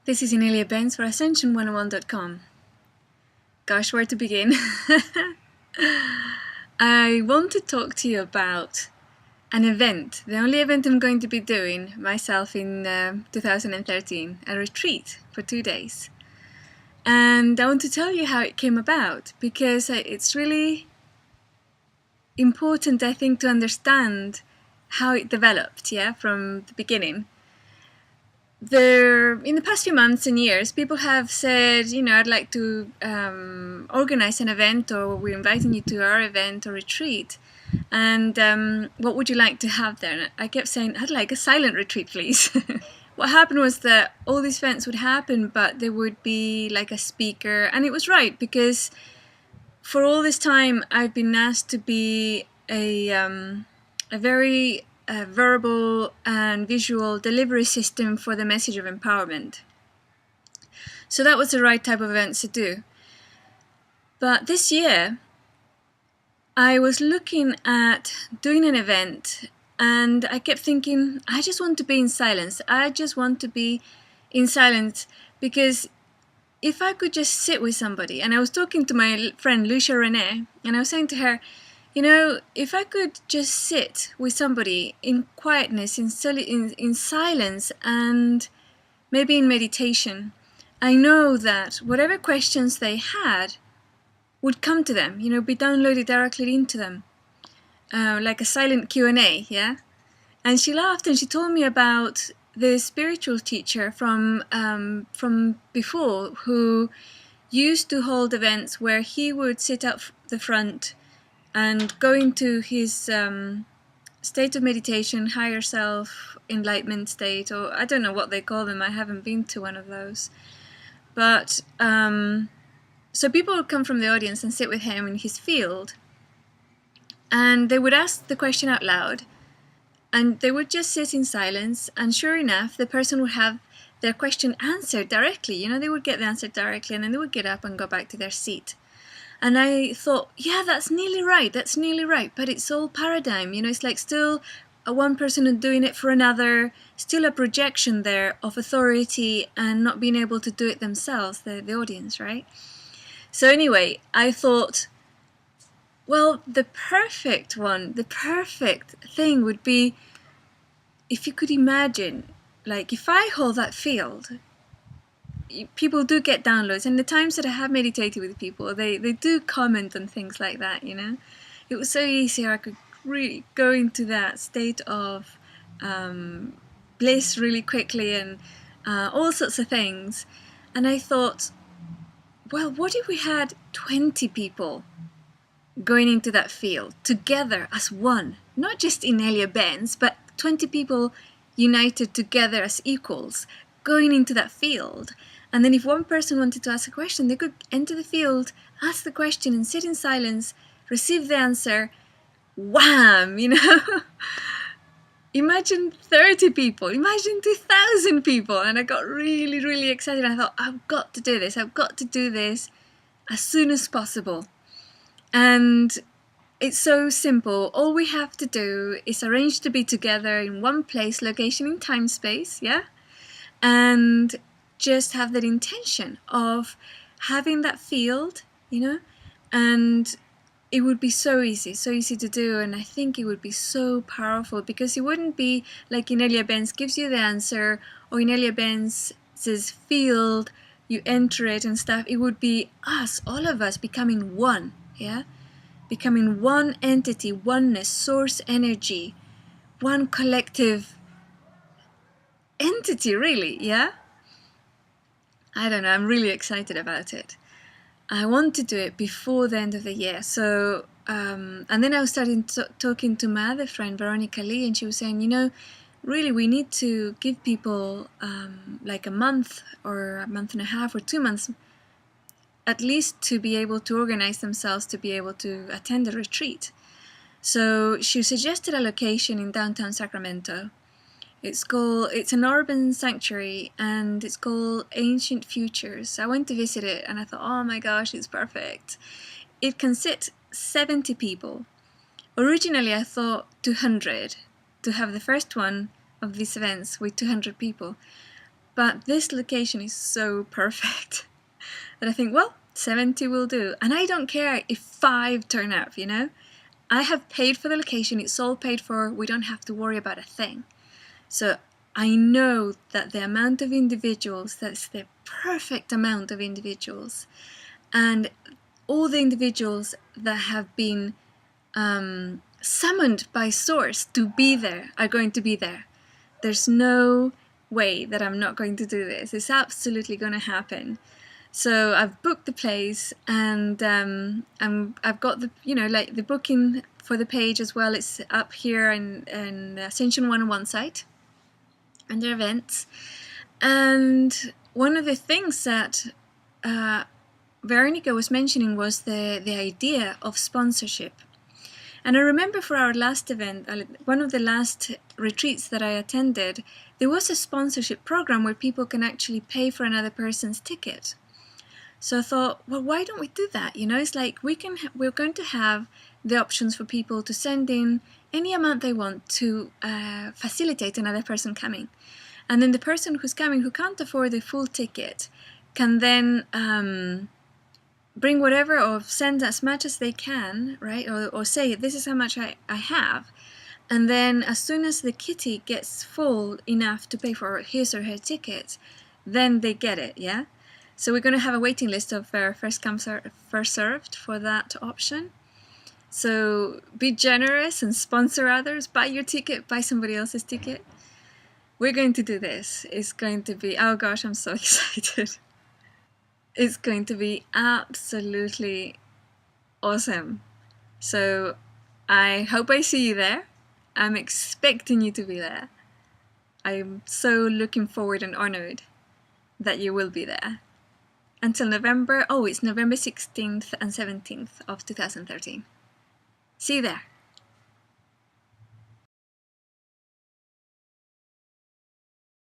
This is Inelia Benz for Ascension101.com. Gosh, where to begin? I want to talk to you about an event, the only event I'm going to be doing myself in 2013, a retreat for 2 days. And I want to tell you how it came about, because it's really important, I think, to understand how it developed, from the beginning. In the past few months and years, people have said, I'd like to organize an event, or we're inviting you to our event or retreat. And what would you like to have there? And I kept saying, I'd like a silent retreat, please. What happened was that all these events would happen, but there would be like a speaker. And it was right, because for all this time, I've been asked to be a very verbal and visual delivery system for the message of empowerment. So that was the right type of events to do. But this year, I was looking at doing an event, and I kept thinking, I just want to be in silence. I just want to be in silence, because if I could just sit with somebody, and I was talking to my friend Lucia Renee, and I was saying to her, if I could just sit with somebody in quietness, in silence, and maybe in meditation, I know that whatever questions they had would come to them, be downloaded directly into them, like a silent Q&A, yeah? And she laughed, and she told me about the spiritual teacher from before, who used to hold events where he would sit up the front and go into his state of meditation, higher self, enlightenment state, or I don't know what they call them. I haven't been to one of those. But so people would come from the audience and sit with him in his field, and they would ask the question out loud, and they would just sit in silence, and sure enough, the person would have their question answered directly. They would get the answer directly, and then they would get up and go back to their seat. And I thought, yeah, that's nearly right, but it's all paradigm, it's like still one person doing it for another, still a projection there of authority and not being able to do it themselves, the audience, right? So anyway, I thought, well, the perfect thing would be if you could imagine, like if I hold that field, people do get downloads, and the times that I have meditated with people, they do comment on things like that, It was so easy. I could really go into that state of bliss really quickly, and all sorts of things. And I thought, well, what if we had 20 people going into that field together as one? Not just Inelia Benz, but 20 people united together as equals, going into that field. And then if one person wanted to ask a question, they could enter the field, ask the question, and sit in silence, receive the answer, wham, Imagine 30 people, imagine 2,000 people. And I got really, really excited. I thought, I've got to do this. I've got to do this as soon as possible. And it's so simple. All we have to do is arrange to be together in one place, location in time, space, yeah? And just have that intention of having that field, and it would be so easy to do. And I think it would be so powerful, because it wouldn't be like Inelia Benz gives you the answer, or Inelia Benz's field, you enter it and stuff. It would be us, all of us, becoming one, yeah? Becoming one entity, oneness, source energy, one collective entity, really, yeah? I don't know, I'm really excited about it. I want to do it before the end of the year. So, and then I was talking to my other friend, Veronica Lee, and she was saying, really we need to give people like a month or a month and a half or 2 months, at least, to be able to organize themselves to be able to attend a retreat. So she suggested a location in downtown Sacramento. It's an urban sanctuary, and it's called Ancient Futures. I went to visit it, and I thought, oh my gosh, it's perfect. It can sit 70 people. Originally, I thought 200, to have the first one of these events with 200 people. But this location is so perfect that I think, well, 70 will do. And I don't care if 5 turn up, you know? I have paid for the location, it's all paid for, we don't have to worry about a thing. So I know that the amount of individuals, that's the perfect amount of individuals. And all the individuals that have been summoned by Source to be there are going to be there. There's no way that I'm not going to do this. It's absolutely going to happen. So I've booked the place, and I've got the, you know, like the booking for the page as well. It's up here in Ascension 101 site under events. And one of the things that Veronica was mentioning was the idea of sponsorship. And I remember for our last event, one of the last retreats that I attended, there was a sponsorship program where people can actually pay for another person's ticket. So I thought, well, why don't we do that? You know, it's like we're going to have the options for people to send in any amount they want to facilitate another person coming. And then the person who's coming who can't afford the full ticket can then bring whatever or send as much as they can, right? Or say, this is how much I have. And then as soon as the kitty gets full enough to pay for his or her ticket, then they get it, yeah? So we're going to have a waiting list of first come, first served for that option. So be generous and sponsor others. Buy your ticket, buy somebody else's ticket. We're going to do this. It's going to be, oh gosh, I'm so excited. It's going to be absolutely awesome. So I hope I see you there. I'm expecting you to be there. I'm so looking forward and honored that you will be there. Until November, it's November 16th and 17th of 2013. See you there.